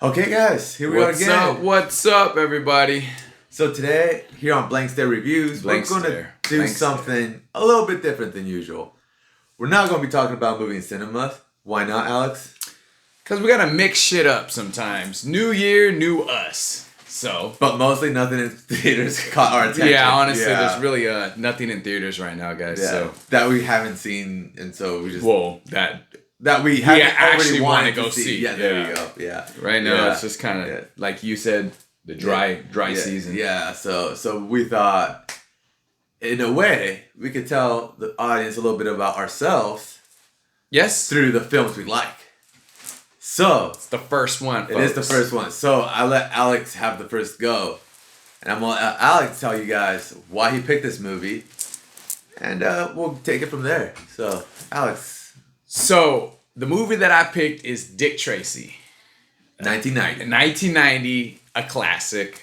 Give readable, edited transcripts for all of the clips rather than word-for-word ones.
Okay, guys, here we are again. What's up, everybody? So today, here on Blank Stare Reviews, we're going to do something a little bit different than usual. We're not going to be talking about movie and cinema. Why not, Alex? Because we got to mix shit up sometimes. New year, new us. So, but mostly nothing in theaters caught our attention. Yeah, honestly, there's really nothing in theaters right now, guys. Yeah, so that we haven't seen, and so we just that we actually want to go see. Yeah, there you go. Yeah, right now it's just kind of like you said, the dry season. Yeah, so we thought, in a way, we could tell the audience a little bit about ourselves. Yes, through the films we like. So it's the first one. It is the first one. So I let Alex have the first go, and I'm gonna let Alex tell you guys why he picked this movie, and we'll take it from there. So Alex. So the movie that I picked is Dick Tracy, 1990. 1990, a classic.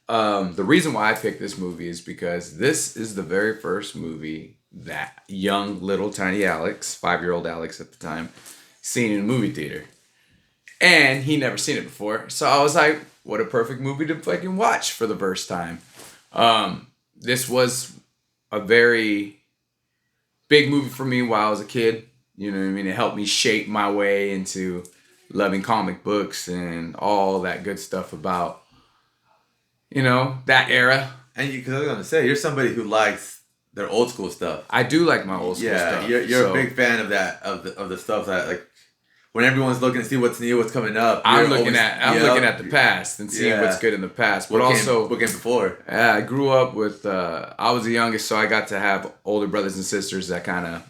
The reason why I picked this movie is because this is the very first movie that young little tiny Alex, 5-year-old Alex at the time, seen in a movie theater. And he never seen it before. So I was like, what a perfect movie to fucking watch for the first time. This was a very big movie for me while I was a kid. You know what I mean? It helped me shape my way into loving comic books and all that good stuff about, that era. And because I was going to say, you're somebody who likes their old school stuff. I do like my old school stuff. Yeah, you're a big fan of that, of the stuff that, like, when everyone's looking to see what's new, what's coming up. I'm looking at the past and seeing what's good in the past. But what came before? I grew up with, I was the youngest, so I got to have older brothers and sisters that kind of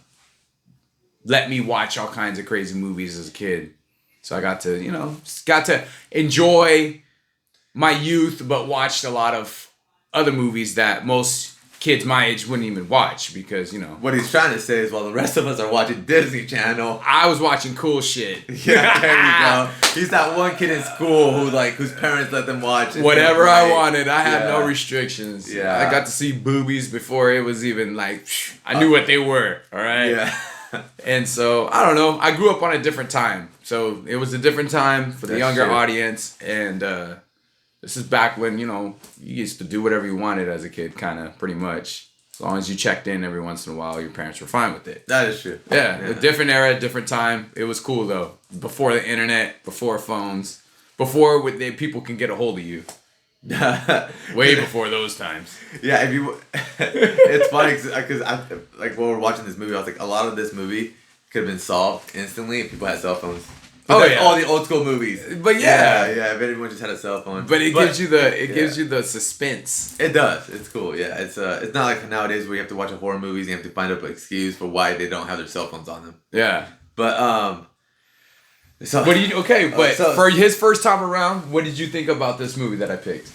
let me watch all kinds of crazy movies as a kid. So I got to enjoy my youth, but watched a lot of other movies that most kids my age wouldn't even watch because, What he's trying to say is while the rest of us are watching Disney Channel, I was watching cool shit. Yeah, there you go. He's that one kid in school whose parents let them watch whatever I wanted. I had no restrictions. Yeah. I got to see boobies before it was even like, I knew what they were, all right? Yeah. And so, I don't know. I grew up on a different time. So, it was a different time for the younger audience. And this is back when, you used to do whatever you wanted as a kid, kind of, pretty much. As long as you checked in every once in a while, your parents were fine with it. That is true. Yeah. A different era, different time. It was cool, though. Before the internet, before phones, before people can get a hold of you. Way before those times. Yeah, it's funny because when we're watching this movie, I was like, a lot of this movie could have been solved instantly if people had cell phones. But all the old school movies. But yeah, if everyone just had a cell phone. But it gives you the suspense. It does. It's cool. Yeah, it's not like nowadays where you have to watch a horror movies and you have to find up an excuse for why they don't have their cell phones on them. Yeah, but So, for his first time around, what did you think about this movie that I picked?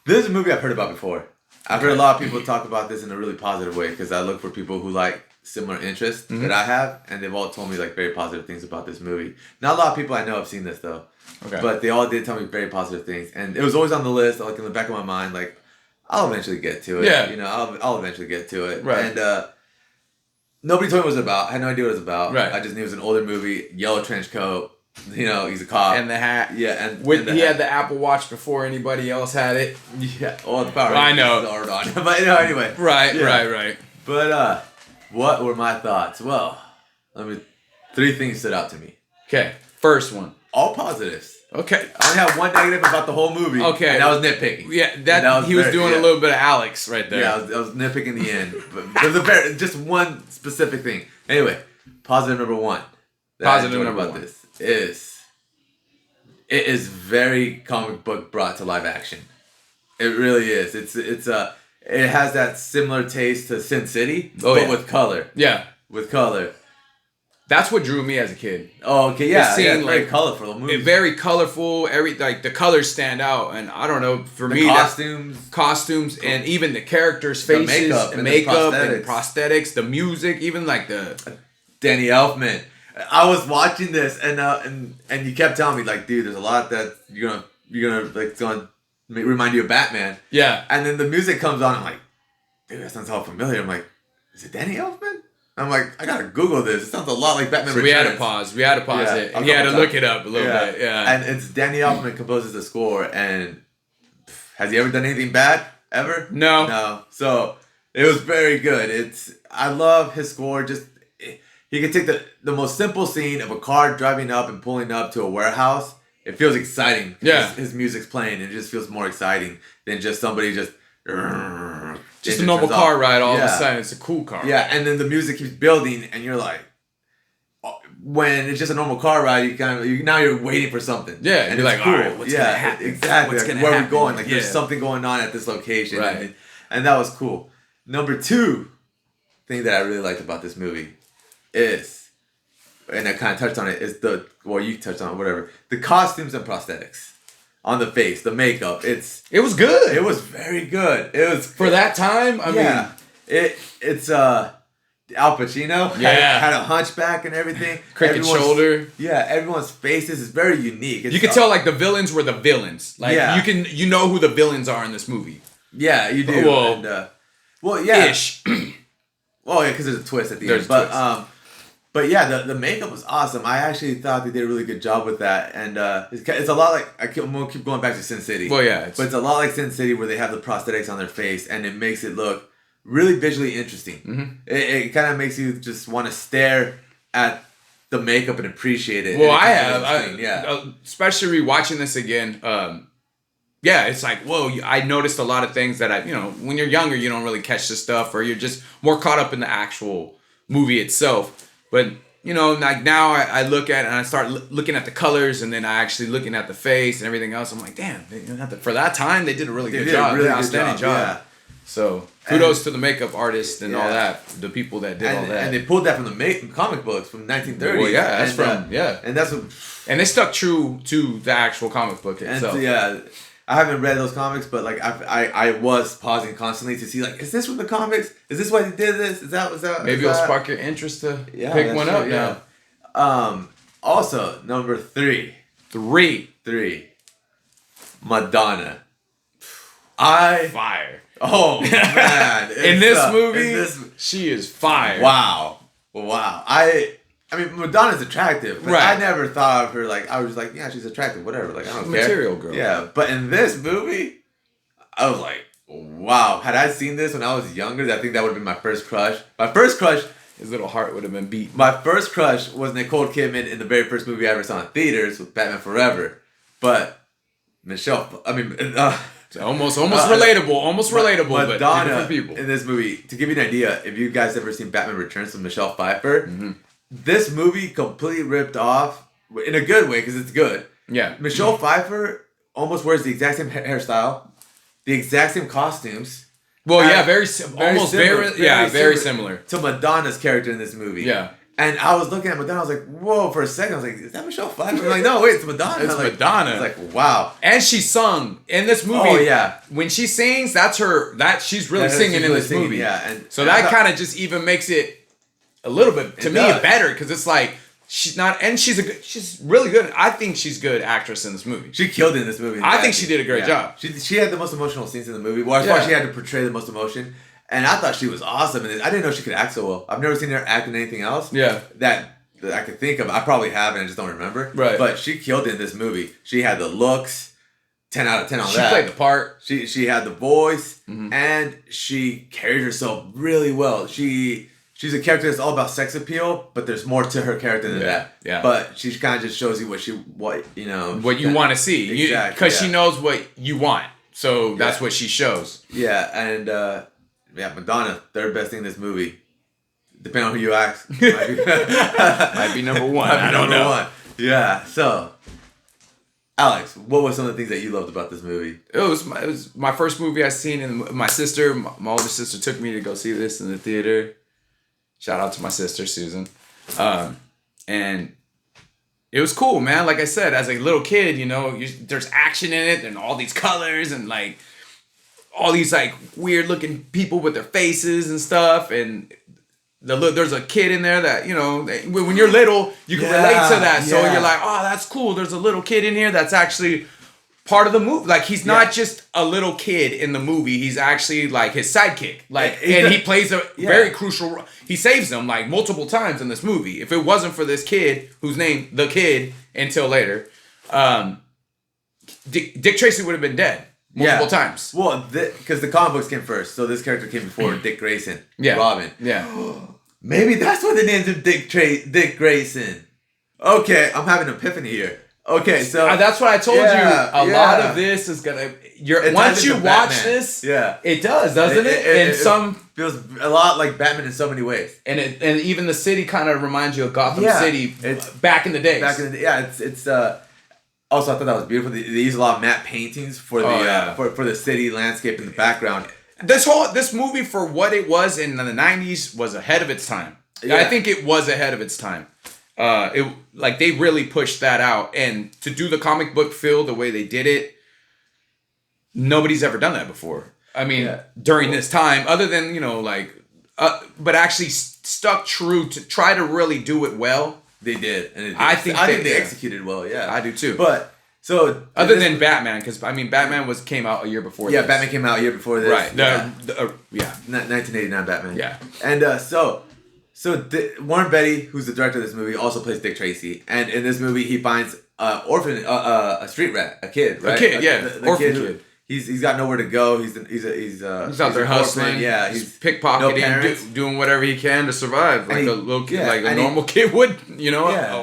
This is a movie I've heard about before. I've heard a lot of people talk about this in a really positive way because I look for people who like similar interests that I have, and they've all told me like very positive things about this movie. Not a lot of people I know have seen this though, but they all did tell me very positive things, and it was always on the list, like in the back of my mind, like I'll eventually get to it. Yeah, I'll eventually get to it. Right. And nobody told me what it was about. I had no idea what it was about. Right. I just knew it was an older movie, yellow trench coat. He's a cop. And the hat. Yeah, and he had the Apple Watch before anybody else had it. Yeah. Well, the power. I know. But anyway. Right. But what were my thoughts? Well, 3 things stood out to me. Okay. First one. All positives. Okay. I only have one negative about the whole movie. Okay. And that was nitpicking. Yeah, he was doing a little bit of Alex right there. Yeah, I was nitpicking the end. But there's just one specific thing. Anyway, positive number 1. Positive number 1. This it is very comic book brought to live action. It really is. It has that similar taste to Sin City, but with color. Yeah, with color. That's what drew me as a kid. Oh, okay, yeah. Seeing very colorful movies. Very colorful. The colors stand out, and I don't know. For me, costumes, and even the characters' faces, the makeup and prosthetics, the music, even like the Danny Elfman. I was watching this and you kept telling me like, dude, there's a lot that you're gonna like it's gonna remind you of Batman. Yeah. And then the music comes on. I'm like, dude, that sounds all familiar. I'm like, is it Danny Elfman? I'm like, I gotta Google this. It sounds a lot like Batman So Returns. we had to pause. We had to pause it. And he had to look it up a little bit. Yeah. And it's Danny Elfman composes the score. And has he ever done anything bad? Ever? No. No. So it was very good. I love his score. Just he can take the most simple scene of a car driving up and pulling up to a warehouse. It feels exciting. Yeah. His music's playing. And it just feels more exciting than just somebody just a normal car ride. All of a sudden, it's a cool car. Yeah, and then the music keeps building, and you're like, when it's just a normal car ride, now you're waiting for something. Yeah, and you're like, cool. all right, what's gonna happen? Exactly. What's like, gonna where happen? are we going? Like, there's something going on at this location, right? And that was cool. Number 2 thing that I really liked about this movie is, and I kind of touched on it, is you touched on it, whatever, the costumes and prosthetics. On the face, the makeup, it was good. It was very good. It was for that time. I mean, it's Al Pacino. Had a hunchback and everything. Crooked shoulder. Yeah, everyone's faces is very unique. You could tell like the villains were the villains. Like you know who the villains are in this movie. Yeah, you do. Ish. Well, yeah, because there's a twist at the end. But yeah, the makeup was awesome. I actually thought they did a really good job with that, and it's a lot like I'm gonna keep going back to Sin City. Well, yeah, but it's a lot like Sin City where they have the prosthetics on their face, and it makes it look really visually interesting. Mm-hmm. It kind of makes you just want to stare at the makeup and appreciate it. Well, especially watching this again. It's like, whoa, I noticed a lot of things that when you're younger, you don't really catch this stuff, or you're just more caught up in the actual movie itself. But, like now I look at it and I start looking at the colors, and then I actually looking at the face and everything else. I'm like, damn, for that time, they did a really good job. Really outstanding job. Yeah. So kudos to the makeup artist and all that, the people that did all that. And they pulled that from the comic books from 1930s. Well, yeah, And that's what... And they stuck true to the actual comic book itself. And I haven't read those comics, but like I was pausing constantly to see like, is this from the comics? Is this why they did this? Was that? Maybe it'll spark your interest to pick one up now. Also, number 3. Madonna. Fire. Oh man! In this movie, she is fire. Wow. I mean, Madonna's attractive, but I never thought of her like, I was just like, yeah, she's attractive, whatever. Like, I don't care. Material girl. Yeah, but in this movie, I was like, wow. Had I seen this when I was younger, I think that would have been my first crush. His little heart would have been beat. My first crush was Nicole Kidman in the very first movie I ever saw in theaters with Batman Forever. But almost relatable, Madonna, but different people. In this movie, to give you an idea, if you guys ever seen Batman Returns with Michelle Pfeiffer, this movie completely ripped off, in a good way, because it's good. Yeah. Michelle Pfeiffer almost wears the exact same hairstyle, the exact same costumes. Well, very similar to Madonna's character in this movie. Yeah. And I was looking at Madonna, I was like, whoa, for a second, I was like, is that Michelle Pfeiffer? I'm like, no, wait, it's Madonna. It's Madonna. I was like, wow. And she sung in this movie. Oh, yeah. When she sings, she's really singing in this movie. Yeah. And that kind of just even makes it a little bit, to me, better, because it's like, she's not, and she's really good. I think she's a good actress in this movie. She killed it in this movie. I think she did a great job. She had the most emotional scenes in the movie. Well, as far as she had to portray the most emotion. And I thought she was awesome. And I didn't know she could act so well. I've never seen her act in anything else. Yeah. That I could think of. I probably haven't. I just don't remember. Right. But she killed it in this movie. She had the looks. 10 out of 10 on that. She played the part. She had the voice. Mm-hmm. And she carried herself really well. She's a character that's all about sex appeal, but there's more to her character than that. Yeah. But she kind of just shows you what you want to see. Exactly. Because she knows what you want. So that's what she shows. Yeah, and Madonna, third best thing in this movie. Depending on who you ask. Might be number one. I don't know. Yeah, so Alex, what were some of the things that you loved about this movie? It was my first movie I seen, and my older sister took me to go see this in the theater. Shout out to my sister, Susan. And it was cool, man. Like I said, as a little kid, there's action in it and all these colors and like all these like weird looking people with their faces and stuff. And there's a kid in there that, when you're little, you can relate to that. So you're like, oh, that's cool. There's a little kid in here that's actually part of the movie. Like, he's not Yeah. just a little kid in the movie. He's actually like his sidekick. Like, Yeah, and he plays a very crucial role. He saves them like multiple times in this movie. If it wasn't for this kid, who's named the Kid until later, Dick Tracy would have been dead multiple times. Well, because the comic books came first, so this character came before Dick Grayson. Yeah. Robin. Yeah. Maybe that's why they named him Dick Grayson. Okay, I'm having an epiphany here. Okay, so that's what I told you. A lot of this is gonna. Once you watch this, it does, doesn't it? And some feels a lot like Batman in so many ways. And even the city kind of reminds you of Gotham City. It's back in the days. It's also, I thought that was beautiful. They use a lot of matte paintings for the for the city landscape in the background. This movie, for what it was in the 90s, was ahead of its time. Yeah. I think it was ahead of its time. They really pushed that out, and to do the comic book feel the way they did it, nobody's ever done that before. I mean, during this time, other than but actually stuck true to try to really do it well. They did, and I think they executed well. Yeah, I do too. But so other than Batman, because Batman came out a year before. Yeah, Batman came out a year before this. Right. 1989 Batman. Yeah. And Warren Beatty, who's the director of this movie, also plays Dick Tracy, and in this movie he finds a street rat, a kid, right? A kid, the orphan kid. He's got nowhere to go. He's out there hustling. Yeah, he's pickpocketing, doing whatever he can to survive, like a little kid, like a normal kid would, an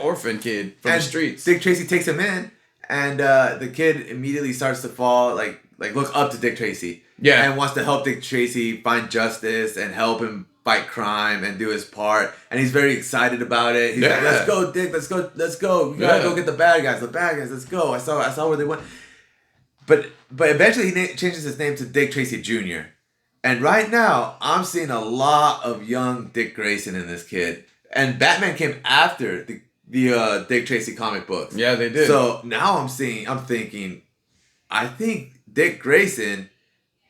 orphan kid from the streets. Dick Tracy takes him in, and the kid immediately starts to fall, like look up to Dick Tracy, and wants to help Dick Tracy find justice and help him fight crime and do his part, and he's very excited about it. He's like, "Let's go, Dick. Let's go. We gotta go get the bad guys. Let's go. I saw where they went." But eventually he changes his name to Dick Tracy Jr. And right now, I'm seeing a lot of young Dick Grayson in this kid. And Batman came after the Dick Tracy comic books. Yeah, they did. So now I'm thinking, I think Dick Grayson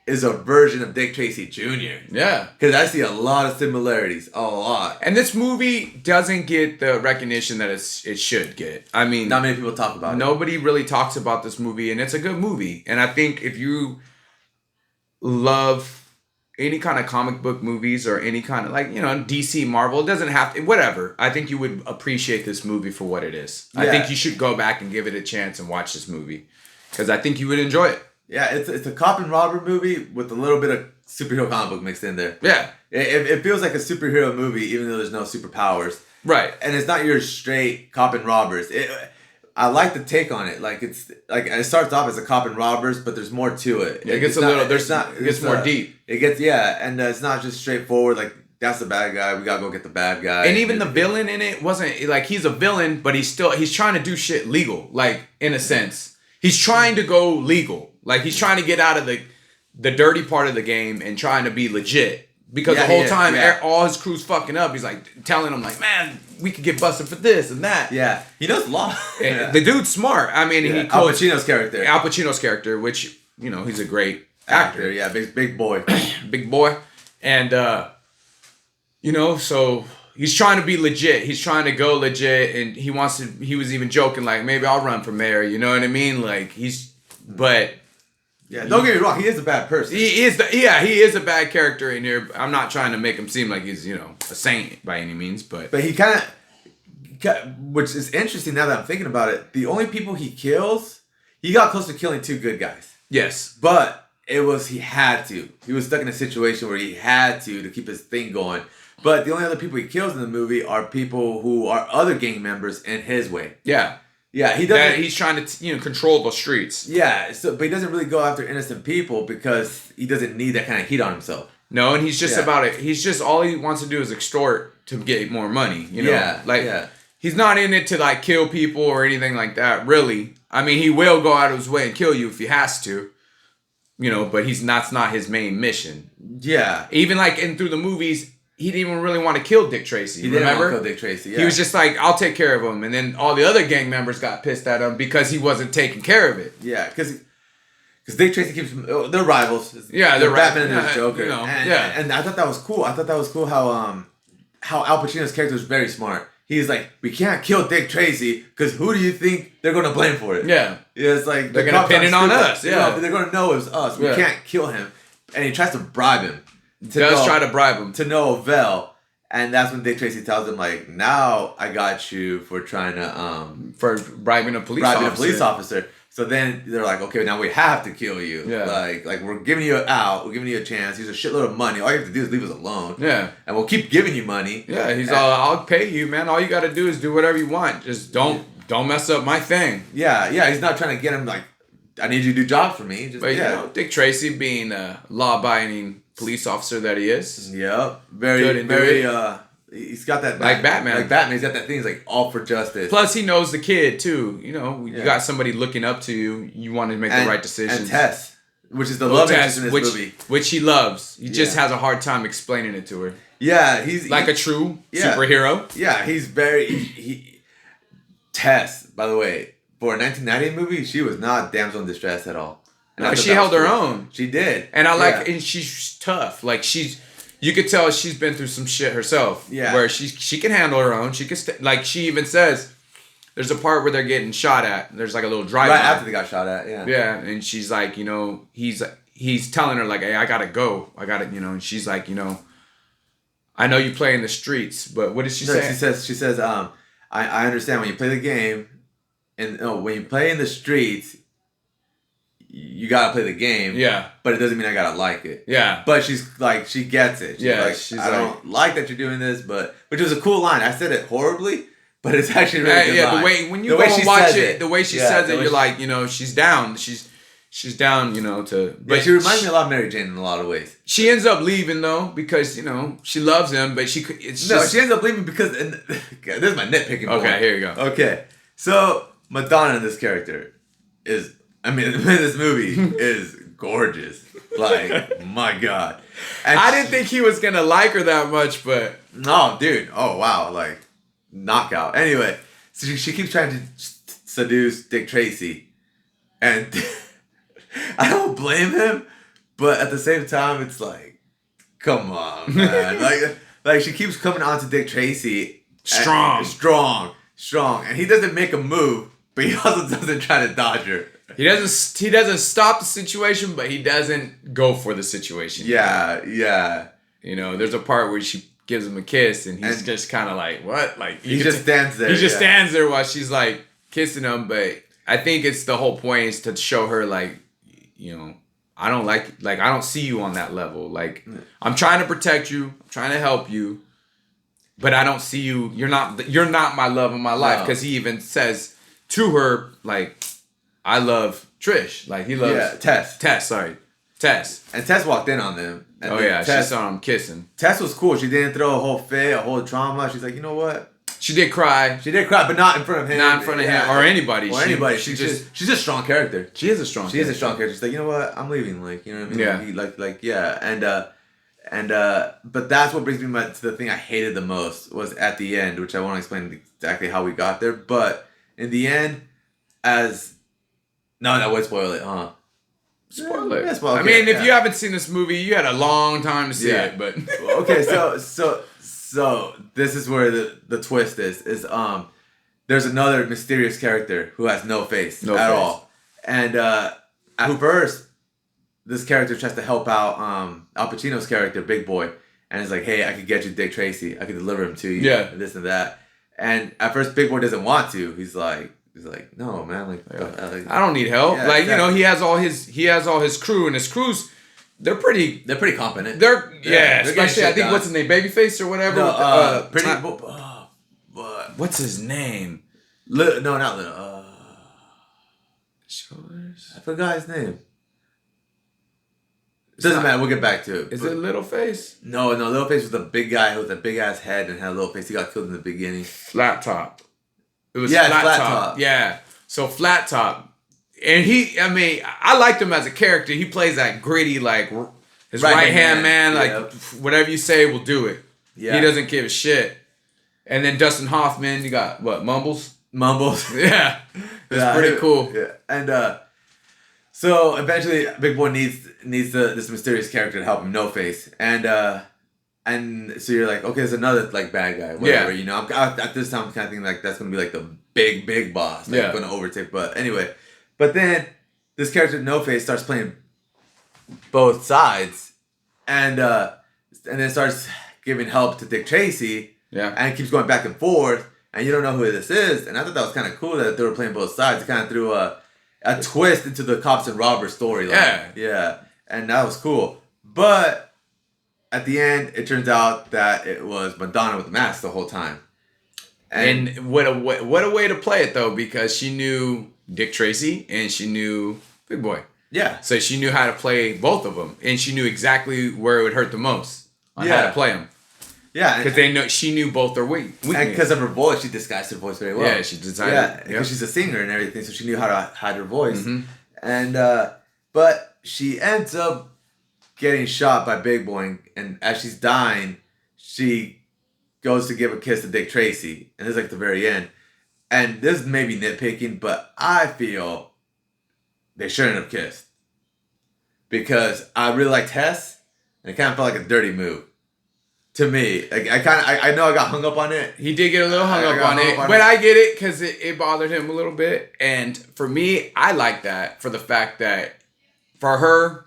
is a version of Dick Tracy Jr. Yeah. Because I see a lot of similarities. A lot. And this movie doesn't get the recognition that it should get. I mean, not many people talk about it. Nobody really talks about this movie, and it's a good movie. And I think if you love any kind of comic book movies or any kind of DC, Marvel, it doesn't have to, whatever. I think you would appreciate this movie for what it is. Yeah. I think you should go back and give it a chance and watch this movie because I think you would enjoy it. Yeah, it's a cop and robber movie with a little bit of superhero comic book mixed in there. Yeah. It feels like a superhero movie even though there's no superpowers. Right. And it's not your straight cop and robbers. I like the take on it. Like it starts off as a cop and robbers, but there's more to it. Yeah, it gets it gets more deep. And it's not just straightforward like that's the bad guy. We gotta go get the bad guy. And even the villain in it wasn't like he's a villain, but he's trying to do shit legal, like in a sense. He's trying to go legal. Like, he's trying to get out of the dirty part of the game and trying to be legit. Because the whole time, all his crew's fucking up. He's, like, telling them, like, man, we could get busted for this and that. Yeah. He knows law. The dude's smart. I mean, he Al Pacino's character. Al Pacino's character, which, he's a great actor. Yeah, big boy. Big boy. And, so he's trying to be legit. He's trying to go legit. And he was even joking, like, maybe I'll run for mayor. You know what I mean? Like, but... Yeah, don't get me wrong. He is a bad person. He is a bad character in here. I'm not trying to make him seem like he's, a saint by any means, but he kind of, which is interesting now that I'm thinking about it. The only people he kills, he got close to killing 2 good guys. Yes, but he had to. He was stuck in a situation where he had to keep his thing going. But the only other people he kills in the movie are people who are other gang members in his way. Yeah. Yeah, he doesn't. He's trying to control the streets. Yeah, but he doesn't really go after innocent people because he doesn't need that kind of heat on himself. No, and he's just about it. He's just all he wants to do is extort to get more money. He's not in it to like kill people or anything like that. Really, I mean, he will go out of his way and kill you if he has to. But that's not his main mission. Yeah, even through the movies. He didn't even really want to kill Dick Tracy. He didn't want to kill Dick Tracy, yeah. He was just like, I'll take care of him. And then all the other gang members got pissed at him because he wasn't taking care of it. Yeah, because Dick Tracy keeps... they're rivals. Yeah, they're Batman and his Joker. And I thought that was cool. I thought that was cool how Al Pacino's character was very smart. he's like, we can't kill Dick Tracy because who do you think they're gonna blame for it? Yeah, it's like they're gonna pin it on us. Yeah, they're gonna know it was us. We can't kill him, and he tries to bribe him. Try to bribe him to no avail. And that's when Dick Tracy tells him, like, now I got you for trying to for bribing a police officer. So then they're like, okay, now we have to kill you. Yeah. Like we're giving you out. We're giving you a chance. Here's a shitload of money. All you have to do is leave us alone. Yeah. And we'll keep giving you money. Yeah. He's all, I'll pay you, man. All you got to do is do whatever you want. Just don't mess up my thing. Yeah. Yeah. He's not trying to get him like, I need you to do jobs for me. Just, but you know, Dick Tracy being a law-abiding police officer that he is. Yep. Very. He's got that like Batman. Like Batman, he's got that thing. He's like all for justice. Plus, he knows the kid too. You know, you got somebody looking up to you. You want to make the right decisions. And Tess, which is the love interest in this movie, which he loves. He just has a hard time explaining it to her. Yeah, he's like a true superhero. Yeah, he's very. Tess, by the way, for a 1990 movie, she was not damsel in distress at all. No, she held her own. She did, and I like, and she's tough. Like you could tell she's been through some shit herself. Yeah. Where she can handle her own. She can like she even says, there's a part where they're getting shot at. There's like a little drive. Right after they got shot at. Yeah. Yeah, and she's like, you know, he's telling her like, hey, I gotta go. I gotta, you know, and she's like, you know, I know you play in the streets, but what did she say? She says, I understand when you play the game, and when you play in the streets, you gotta play the game. Yeah. But it doesn't mean I gotta like it. Yeah. But she's like, she gets it. She's like, I don't like that you're doing this, but which was a cool line. I said it horribly, but it's actually really good line. The way when you go and watch it, the way she says it, you're like, you know, she's down. She's down, you know, to. But she reminds me a lot of Mary Jane in a lot of ways. She ends up leaving though because you know she loves him, but she ends up leaving because this is my nitpicking point. Okay, here you go. Okay, so Madonna in this character is. I mean, this movie is gorgeous. Like, my God. And I didn't think he was going to like her that much, but... No, dude. Oh, wow. Like, knockout. Anyway, so she keeps trying to seduce Dick Tracy. And I don't blame him, but at the same time, it's like, come on, man. like she keeps coming on to Dick Tracy. Strong. And he doesn't make a move, but he also doesn't try to dodge her. He doesn't stop the situation, but he doesn't go for the situation. Yeah. You know, there's a part where she gives him a kiss, and he's just kind of like, what? Like he just stands there. He just stands there while she's like kissing him. But I think it's the whole point is to show her like, you know, I don't see you on that level. Like I'm trying to protect you, I'm trying to help you, but I don't see you. You're not my love of my life. Because he even says to her like, I love Trish. Like he loves Tess. Tess. And Tess walked in on them. And she saw him kissing. Tess was cool. She didn't throw a whole fit, a whole drama. She's like, you know what? She did cry, but not in front of him. Not in front of him or anybody. She's a strong character. She is a strong character. She's like, you know what? I'm leaving. Like, you know what I mean? Yeah. And but that's what brings me to the thing I hated the most was at the end, which I want to explain exactly how we got there. But in the end, no, that would spoil it, huh? Spoil it. Yeah, I mean, if you haven't seen this movie, you had a long time to see it, but okay, so this is where the twist is there's another mysterious character who has no face at all. And at first this character tries to help out Al Pacino's character, Big Boy, and it's like, hey, I could get you Dick Tracy. I could deliver him to you. Yeah. And this and that. And at first Big Boy doesn't want to. He's like, no, man. Like, I don't need help. Yeah, like, exactly. You know, he has all his crew, and his crews, they're pretty competent. Especially I think what's his name, Babyface or whatever. No, what's his name? No, not Little. Shoulders. I forgot his name. Doesn't matter. We'll get back to it. Is it Littleface? No. Littleface was the big guy who with a big ass head and had a little face. He got killed in the beginning. Flat Top. It was Flat Top. Yeah. So Flat Top. And I liked him as a character. He plays that gritty, like, his right hand man. Like, whatever you say, we'll do it. Yeah. He doesn't give a shit. And then Dustin Hoffman, you got, what, Mumbles? Yeah. It's pretty cool. Yeah. And, so eventually Big Boy needs this mysterious character to help him, No Face. And And so you're like, okay, there's another like bad guy, whatever. You know, at this time I'm kind of thinking like that's gonna be like the big boss, like gonna overtake. But anyway, but then this character No Face starts playing both sides, and then starts giving help to Dick Tracy. Yeah. And it keeps going back and forth, and you don't know who this is. And I thought that was kind of cool that they were playing both sides. It kind of threw a twist into the cops and robbers storyline. Yeah, and that was cool. But at the end, it turns out that it was Madonna with the mask the whole time. And what a way to play it though, because she knew Dick Tracy and she knew Big Boy. Yeah. So she knew how to play both of them, and she knew exactly where it would hurt the most on how to play them. Yeah, because she knew both their weaknesses. And because of her voice, she disguised her voice very well. Yeah, she decided. Yeah, because she's a singer and everything, so she knew how to hide her voice. And but she ends up getting shot by Big Boy, and as she's dying, she goes to give a kiss to Dick Tracy, and this is like the very end. And this may be nitpicking, but I feel they shouldn't have kissed, because I really like Tess, and it kind of felt like a dirty move to me. Like I know I got hung up on it. He did get a little hung up on it, but I get it because it bothered him a little bit. And for me, I like that for the fact that for her,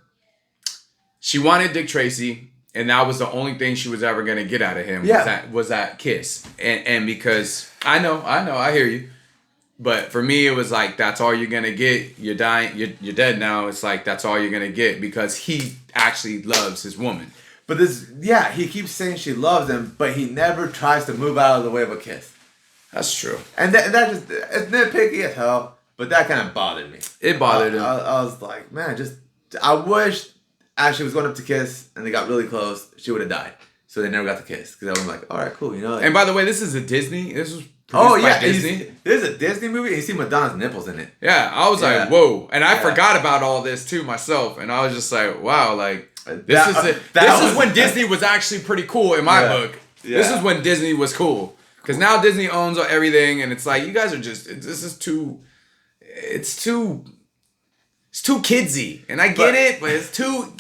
she wanted Dick Tracy, and that was the only thing she was ever gonna get out of him. Was that kiss. And because I hear you, but for me it was like that's all you're gonna get. You're dying. You're dead now. It's like that's all you're gonna get because he actually loves his woman. But he keeps saying she loves him, but he never tries to move out of the way of a kiss. That's true. And that just it's nitpicky as hell, but that kind of bothered me. It bothered him. I was like, man, I wish. Ashley was going up to kiss, and they got really close. She would have died, so they never got to kiss. Because I was like, all right, cool, you know. Like, and by the way, this is a Disney. This was produced by Disney. This is a Disney movie, and you see Madonna's nipples in it. Yeah, I was like, whoa, and I forgot about all this too myself, and I was just like, wow, like this is when Disney was actually pretty cool in my book. Yeah. This is when Disney was cool, because now Disney owns everything, and it's like you guys are just it's too kidsy, and I get it, but it's too.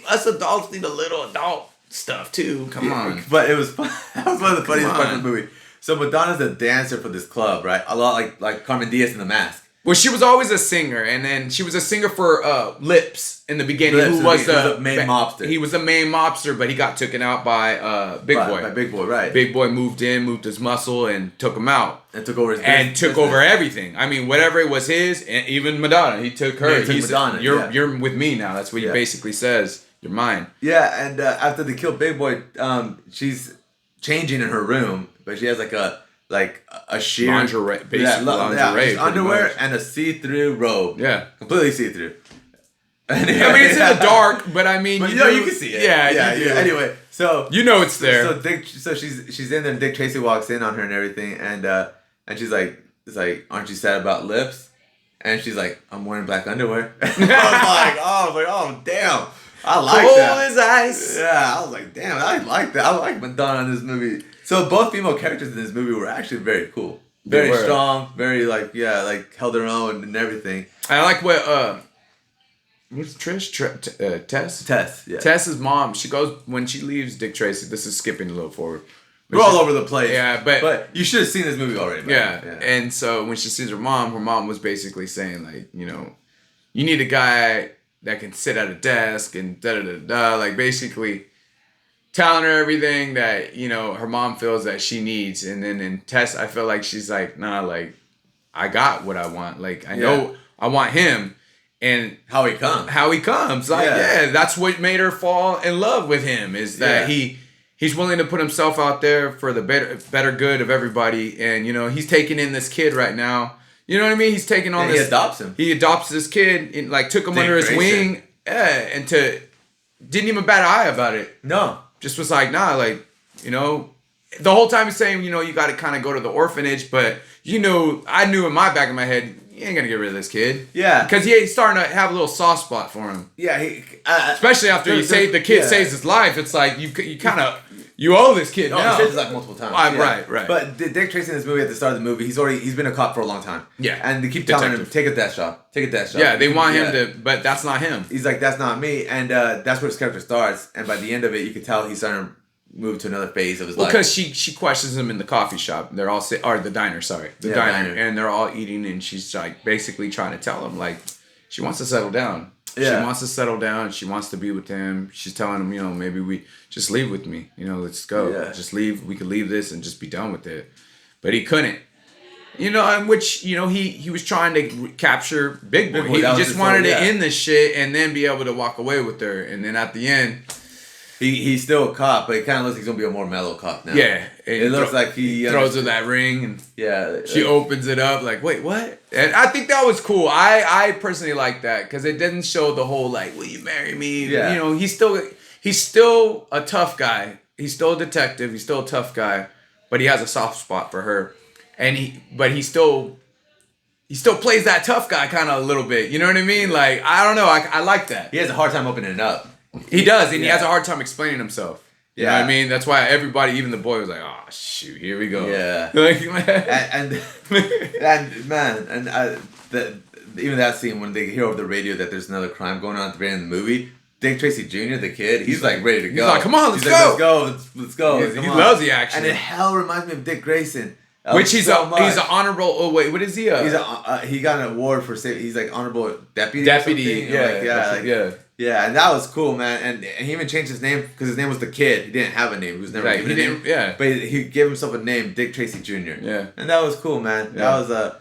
Us adults need a little adult stuff too. Come on. But it was fun. That was one of the funniest parts of the movie. So Madonna's a dancer for this club, right? A lot like Carmen Diaz in The Mask. Well, she was always a singer, and then she was a singer for Lips in the beginning. Who was the main mobster? He was the main mobster, but he got taken out by Big Boy. By Big Boy, right? Big Boy moved his muscle, and took him out. And took over his business. Took over everything. I mean, whatever it was his, and even Madonna, he took her. Yeah, Madonna. You're with me now. That's what he basically says. You're mine. Yeah, and after they kill Big Boy, she's changing in her room, but she has like a sheer lingerie, basic lingerie, underwear and a see-through robe. Yeah, completely see-through. Anyway, I mean, it's in the dark, but I mean, you can see it. Yeah. Anyway, so you know it's there. So she's in there, and Dick Tracy walks in on her and everything, and she's like, "It's like, aren't you sad about lips?" And she's like, "I'm wearing black underwear." I was like, oh damn, I like that. Cold as ice. Yeah, I was like, damn, I like that. I like Madonna in this movie. So both female characters in this movie were actually very cool, very strong, very like held their own and everything. I like what what's Trish? Tess? Tess, yeah. Tess's mom, she goes, when she leaves Dick Tracy, this is skipping a little forward. We're all over the place. Yeah, but you should have seen this movie already. Yeah. And so when she sees her mom was basically saying, like, you know, you need a guy that can sit at a desk and da-da-da-da, like basically telling her everything that, you know, her mom feels that she needs. And then in Tess, I feel like she's like, nah, like, I got what I want. Like, I know I want him. And how he comes. Like, that's what made her fall in love with him, is that he's willing to put himself out there for the better good of everybody. And, you know, he's taking in this kid right now. You know what I mean? He's taking on this. He adopts him. He adopts this kid, and, like, took him under his wing. Yeah, and didn't even bat an eye about it. No. Just was like, nah, like, you know, the whole time he's saying, you know, you got to kind of go to the orphanage. But, you know, I knew in my back of my head, you ain't going to get rid of this kid. Yeah. Because he's starting to have a little soft spot for him. Yeah. Especially after the kid saves his life. It's like, you kind of, you owe this kid now. He saves his life multiple times. Right. But Dick Tracy in this movie, at the start of the movie, he's been a cop for a long time. Yeah. And they keep telling him, take a desk job. Yeah, they want him to, but that's not him. He's like, that's not me. And that's where his character starts. And by the end of it, you can tell he's starting to move to another phase of his Well, life. because she questions him in the coffee shop. They're all or the diner, sorry, the diner, and they're all eating, and she's like basically trying to tell him like she wants to settle down. Yeah. She wants to settle down. She wants to be with him. She's telling him, you know, maybe we just leave with me. You know, let's go. Yeah. Just leave. We could leave this and just be done with it. But he couldn't. You know, in which, you know, he was trying to capture Big Boy. He just wanted to end this shit and then be able to walk away with her. And then at the end... He's still a cop, but it kind of looks like he's going to be a more mellow cop now. Yeah. It looks like he... throws her that ring and yeah, she opens it up like, wait, what? And I think that was cool. I personally like that because it didn't show the whole like, will you marry me? Yeah. You know, he's still a tough guy. He's still a detective. He's still a tough guy, but he has a soft spot for her. And he still plays that tough guy kind of a little bit. You know what I mean? Like, I don't know. I like that. He has a hard time opening it up. He does, and he has a hard time explaining himself. You know what I mean? That's why everybody, even the boy, was like, "Oh shoot, here we go." Yeah. Even that scene when they hear over the radio that there's another crime going on at the very end of the movie. Dick Tracy Jr., the kid, he's like ready to go. He's like, "Come on, let's go. Let's go." He loves the action, and it hell reminds me of Dick Grayson. Which he's an honorable. Oh wait, what is he? He got an award for he's like honorable deputy. Yeah, and that was cool, man. And he even changed his name because his name was the Kid. He didn't have a name. He was never given a name. Yeah, but he gave himself a name, Dick Tracy Jr. Yeah, and that was cool, man. That was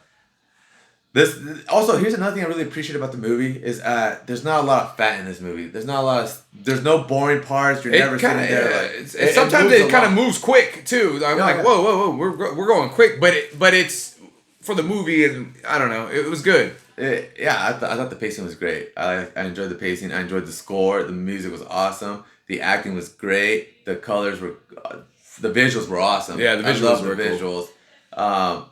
This also, here's another thing I really appreciate about the movie is there's not a lot of fat in this movie. There's no boring parts. You're never sitting there. Sometimes it kind of moves quick too. I'm like, whoa, we're going quick, but it's for the movie, and I don't know, it was good. I thought the pacing was great. I enjoyed the pacing. I enjoyed the score. The music was awesome. The acting was great. The colors were, the visuals were awesome. Yeah, the visuals were visuals. Cool.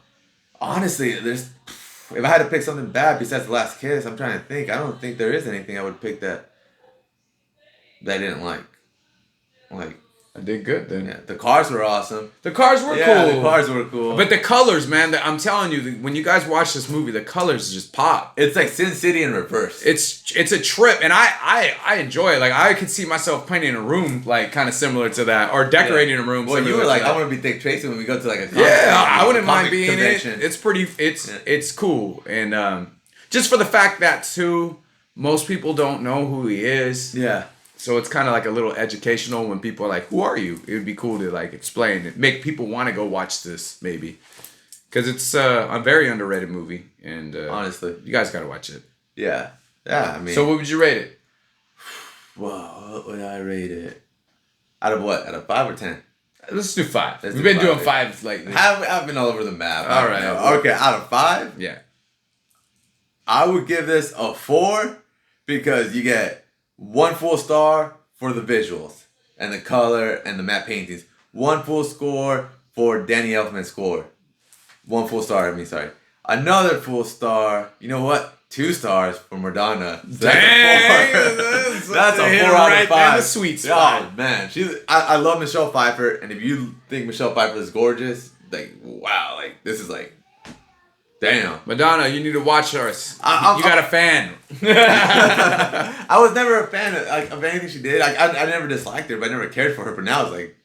Honestly, if I had to pick something bad besides The Last Kiss, I'm trying to think. I don't think there is anything I would pick that I didn't like. Like, I did good then. Yeah, the cars were awesome. The cars were cool. The cars were cool. But the colors, man, I'm telling you, when you guys watch this movie, the colors just pop. It's like Sin City in reverse. It's a trip, and I enjoy it. Like, I could see myself painting a room like kind of similar to that, or decorating a room. Well, you were like, I want to be Dick Tracy when we go to like a I wouldn't mind being convention. It's cool, and just for the fact that too, most people don't know who he is. Yeah. So it's kind of like a little educational when people are like, who are you? It would be cool to like explain it. Make people want to go watch this maybe. Because it's a very underrated movie. And honestly, you guys got to watch it. Yeah. Yeah, I mean. So what would you rate it? Whoa, what would I rate it? Out of what? Out of 5 or 10? Let's do 5. We've been doing 5 lately. I've been all over the map. All right. Okay, out of 5? Yeah. I would give this a 4 because you get 1 full star for the visuals and the color and the matte paintings. 1 full score for Danny Elfman's score. 1 full star, Another full star. You know what? 2 stars for Madonna. So that's a 4 out of 5. The sweet spot. Oh, man. I love Michelle Pfeiffer. And if you think Michelle Pfeiffer is gorgeous, like, wow. Like, this is like, damn. Madonna, you need to watch us. You got a fan. I was never a fan of anything she did. I never disliked her, but I never cared for her. But now it's like,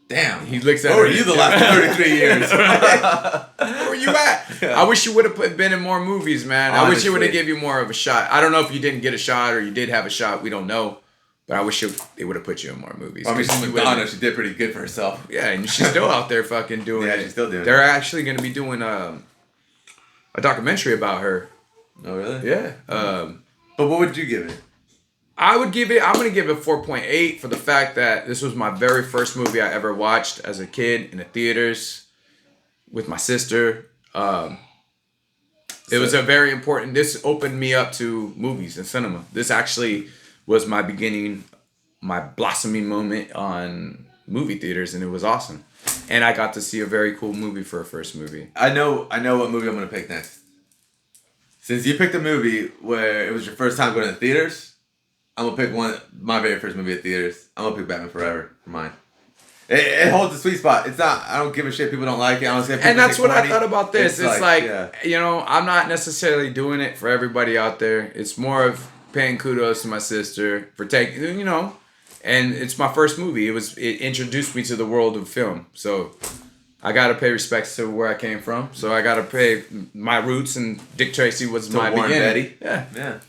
damn. He looks at her. Where were you the last 33 years? Where were you at? Yeah. I wish you would have been in more movies, man. Honestly. I wish you would have given you more of a shot. I don't know if you didn't get a shot or you did have a shot. We don't know. But I wish they would have put you in more movies. I mean, she's Madonna. She did pretty good for herself. Yeah, and she's still out there fucking doing it. Yeah, she's still doing it. They're actually going to be doing a documentary about her. Oh, really? Yeah. But what would you give it? I'm going to give it a 4.8 for the fact that this was my very first movie I ever watched as a kid in the theaters with my sister. It was a very important, this opened me up to movies and cinema. This actually was my beginning, my blossoming moment on movie theaters, and it was awesome. And I got to see a very cool movie for a first movie. I know what movie I'm going to pick next. Since you picked a movie where it was your first time going to the theaters, I'm going to pick my very first movie at theaters. I'm going to pick Batman Forever for mine. It holds a sweet spot. It's not, I don't give a shit. People don't like it. And that's what I thought about this. It's like you know, I'm not necessarily doing it for everybody out there. It's more of paying kudos to my sister for taking, you know, and it's my first movie. It introduced me to the world of film. So I gotta pay respects to where I came from. So I gotta pay my roots, and Dick Tracy was my Warren beginning. Betty. Yeah.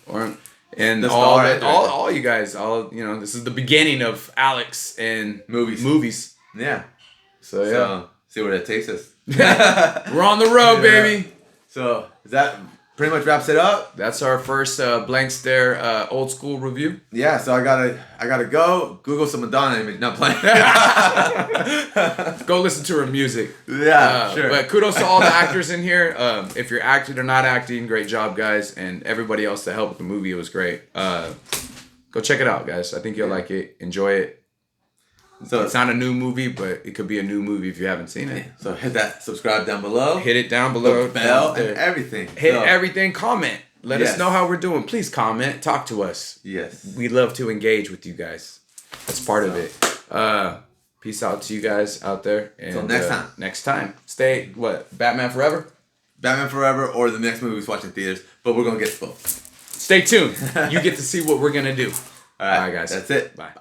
And The all star that, actor. all you guys, this is the beginning of Alex and movies. Yeah. So yeah, So see where that takes us. we're on the road, baby. So that pretty much wraps it up. That's our first blank stare old school review. Yeah. So I gotta go Google some Madonna image. Not playing. Go listen to her music. Yeah. Sure. But kudos to all the actors in here. If you're acting or not acting, great job, guys, and everybody else that helped with the movie. It was great. Go check it out, guys. I think you'll like it. Enjoy it. So it's not a new movie, but it could be a new movie if you haven't seen it. So hit that subscribe down below. Hit it down below. The bell and everything. Hit everything. Comment. Let us know how we're doing. Please comment. Talk to us. Yes. We love to engage with you guys. That's part of it. Peace out to you guys out there. And Until next time. Stay, Batman Forever? Batman Forever or the next movie we watch in theaters, but we're going to get to both. Stay tuned. You get to see what we're going to do. All right, guys. That's it. Bye.